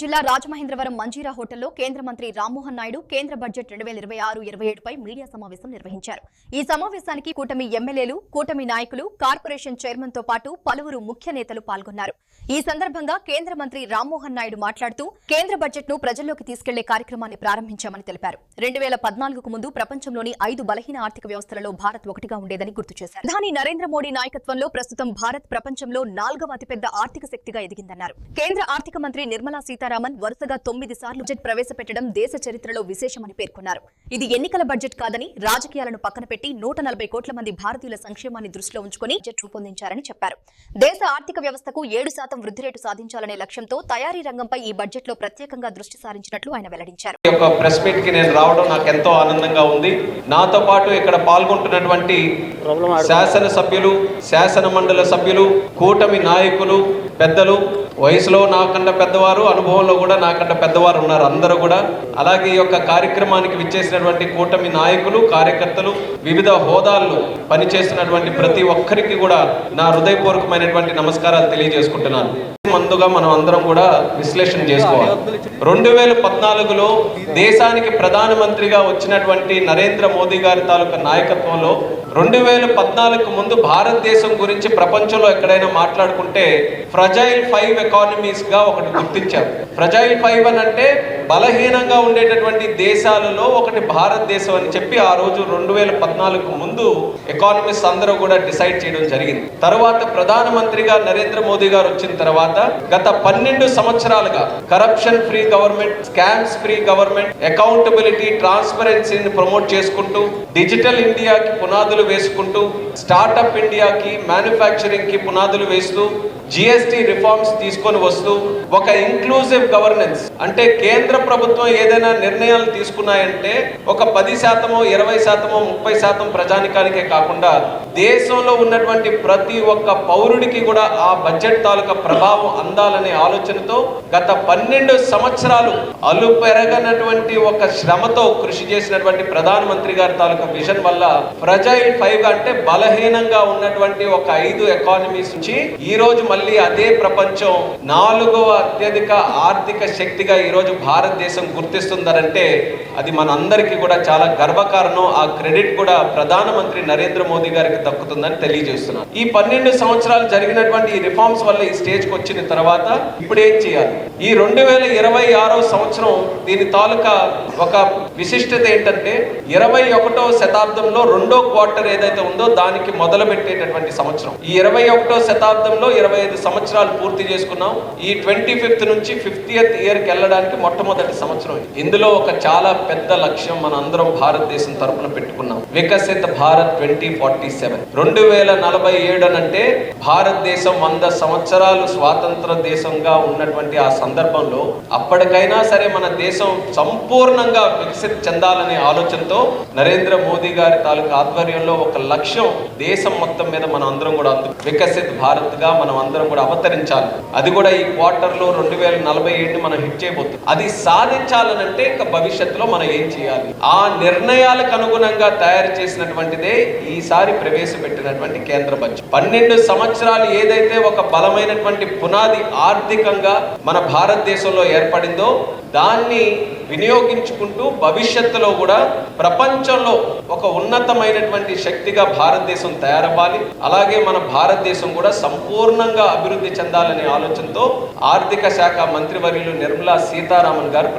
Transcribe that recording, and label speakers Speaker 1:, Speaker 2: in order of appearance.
Speaker 1: జిల్లా రాజమహేంద్రవరం మంజీరా హోటల్లో కేంద్ర మంత్రి రామ్మోహన్ నాయుడు కేంద్ర బడ్జెట్ 2026-27 పై మీడియా సమావేశం నిర్వహించారు. ఈ సమావేశానికి కూటమి ఎమ్మెల్యేలు, కూటమి నాయకులు, కార్పొరేషన్ చైర్మన్ తో పాటు పలువురు ముఖ్య నేతలు పాల్గొన్నారు. ఈ సందర్భంగా కేంద్ర మంత్రి రామ్మోహన్ నాయుడు మాట్లాడుతూ కేంద్ర బడ్జెట్ ను ప్రజల్లోకి తీసుకెళ్లే కార్యక్రమాన్ని ప్రారంభించామని తెలిపారు. 2014కు ముందు ప్రపంచంలోని 5 బలహీన ఆర్థిక వ్యవస్థలలో భారత్ ఒకటిగా ఉండేదని గుర్తు చేశారు. ప్రధాని నరేంద్ర మోడీ నాయకత్వంలో ప్రస్తుతం భారత్ ప్రపంచంలో 4వ అతిపెద్ద ఆర్థిక శక్తిగా ఎదిగిందన్నారు. కేంద్ర ఆర్థిక మంత్రి నిర్మలా సీతారామన్ వరుసగా 9 సార్లు బడ్జెట్ ప్రవేశపెట్టడం దేశ చరిత్రలో విశేషమని పేర్కొన్నారు. ఇది ఎన్నికల బడ్జెట్ కాదని, రాజకీయాలను పక్కన పెట్టి 140 కోట్ల మంది భారతీయుల సంక్షేమాన్ని దృష్టిలో ఉంచుకుని బడ్జెట్ రూపొందించారని చెప్పారు. దేశ ఆర్థిక వ్యవస్థకు 7% వృద్ధి రేటు సాధించాలనే లక్ష్యంతో తయారీ రంగంపై ఈ బడ్జెట్ లో ప్రత్యేకంగా దృష్టి సారించినట్లు ఆయన వెల్లడించారు.
Speaker 2: ఈ యొక్క ప్రెస్ మీట్ కి నేను రావడం నాకు ఎంతో ఆనందంగా ఉంది. నాతో పాటు ఇక్కడ పాల్గొంటున్నటువంటి శాసన సభ్యులు, శాసన మండలి సభ్యులు, కూటమి నాయకులు, పెద్దలు, వయసులో నాకన్నా పెద్దవారు, అనుభవంలో కూడా నాకన్నా పెద్దవారు ఉన్నారు అందరూ కూడా. అలాగే ఈ యొక్క కార్యక్రమానికి విచ్చేసినటువంటి కూటమి నాయకులు, కార్యకర్తలు, వివిధ హోదాల్లో పనిచేస్తున్నటువంటి ప్రతి ఒక్కరికి కూడా నా హృదయపూర్వకమైనటువంటి నమస్కారాలు తెలియజేసుకుంటున్నాను. ముందుగా మనం అందరం కూడా విశ్లేషణ చేసుకోవాలి. 2014లో దేశానికి ప్రధానమంత్రిగా వచ్చినటువంటి నరేంద్ర మోదీ గారి తాలూకా నాయకత్వంలో 2014కు ముందు భారతదేశం గురించి ప్రపంచంలో ఎక్కడైనా మాట్లాడుకుంటే ఫ్రజైల్ 5 ఎకానమీస్ గా ఒకటి గుర్తించారు. ఫ్రజైల్ 5 అని అంటే బలహీనంగా ఉండేటటువంటి దేశాలలో ఒకటి భారతదేశం అని చెప్పి ఆ రోజు 2014కు ముందు ఎకానమిస్ట్ అందరూ కూడా డిసైడ్ చేయడం జరిగింది. తర్వాత ప్రధానమంత్రిగా నరేంద్ర మోదీ గారు వచ్చిన తర్వాత గత 12 సంవత్సరాలుగా corruption free government, scams free government, accountability, ట్రాన్స్పరెన్సీని ప్రమోట్ చేసుకుంటూ, డిజిటల్ ఇండియాకి పునాదులు వేసుకుంటూ, స్టార్టప్ ఇండియాకి, మ్యానుఫ్యాక్చరింగ్ కి పునాదులు వేస్తూ, జిఎస్టీ రిఫార్మ్స్ తీసుకొని వస్తూ, ఒక ఇంక్లూజివ్ గవర్నెన్స్ అంటే కేంద్ర ప్రభుత్వం ఏదైనా నిర్ణయాలు తీసుకున్నాయంటే ఒక 10%, 20%, 30% ప్రజానికానికే కాకుండా దేశంలో ఉన్నటువంటి ప్రతి ఒక్క పౌరుడికి కూడా ఆ బడ్జెట్ తాలూకా ప్రభావం అందాలనే ఆలోచనతో గత 12 సంవత్సరాలు అలుపెరగనటువంటి ఒక శ్రమతో కృషి చేసినటువంటి ప్రధానమంత్రి గారి తాలూకా విజన్ వల్ల ఫ్రజైల్ 5 అంటే బలహీనంగా ఉన్నటువంటి ఒక 5 ఎకానమీస్ నుంచి ఈ రోజు మళ్ళీ అదే ప్రపంచం 4వ అత్యధిక ఆర్థిక శక్తిగా ఈ రోజు భారతదేశం గుర్తిస్తుందంటే అది మన అందరికీ కూడా చాలా గర్వకారణం. ఆ క్రెడిట్ కూడా ప్రధానమంత్రి నరేంద్ర మోదీ గారికి దక్కుతుందని తెలియజేస్తున్నాను. ఈ 12 సంవత్సరాలు జరిగినటువంటి ఈ రిఫార్మ్స్ వల్ల ఈ స్టేజ్కి వచ్చిన తర్వాత ఇప్పుడు ఏం చేయాలి? ఈ 2026వ సంవత్సరం దీని తాలూకా ఒక విశిష్టత ఏంటంటే 21వ శతాబ్దంలో 2వ క్వార్టర్ ఏదైతే ఉందో దానికి మొదలు పెట్టేటటువంటి సంవత్సరం. ఈ 21వ శతాబ్దంలో 25 సంవత్సరాలు పూర్తి చేసుకున్నాం. ఈ 25th నుంచి 50th ఇయర్కి వెళ్ళడానికి మొట్టమొదటి సంవత్సరం. ఇందులో ఒక చాలా పెద్ద లక్ష్యం మన అందరం భారతదేశం తరపున పెట్టుకున్నాం. వికసిత భారత్ 2047. 2047 అంటే భారతదేశం 100 సంవత్సరాలు స్వాతంత్ర దేశంగా ఉన్నటువంటి ఆ సందర్భంలో అప్పటికైనా సరే మన దేశం సంపూర్ణంగా వికసిత్ చెందాలనే ఆలోచనతో నరేంద్ర మోదీ గారి తాలూకా ఆధ్వర్యంలో ఒక లక్ష్యం దేశం మొత్తం మీద మనం అందరం కూడా వికసిత్ భారత్ గా మనం అందరం కూడా అవతరించాలి. అది కూడా ఈ క్వార్టర్లో 2047 మనం హిట్ చేయబోతుంది. అది సాధించాలనంటే ఇంకా భవిష్యత్తులో మనం ఏం చేయాలి? ఆ నిర్ణయాలకు అనుగుణంగా తయారు చేసినటువంటిదే ఈసారి ప్రవేశపెట్టినటువంటి కేంద్ర బడ్జెట్. 12 సంవత్సరాలు ఏదైతే ఒక బలమైనటువంటి పునాది ఆర్థికంగా మన భారతదేశంలో ఏర్పడిందో దాన్ని వినియోగించుకుంటూ భవిష్యత్తులో కూడా ప్రపంచంలో ఒక ఉన్నతమైనటువంటి శక్తిగా భారతదేశం తయారవ్వాలి. అలాగే మన భారతదేశం కూడా సంపూర్ణంగా అభివృద్ధి చెందాలనే ఆలోచనతో ఆర్థిక శాఖ మంత్రివర్యులు నిర్మలా సీతారామన్ గారు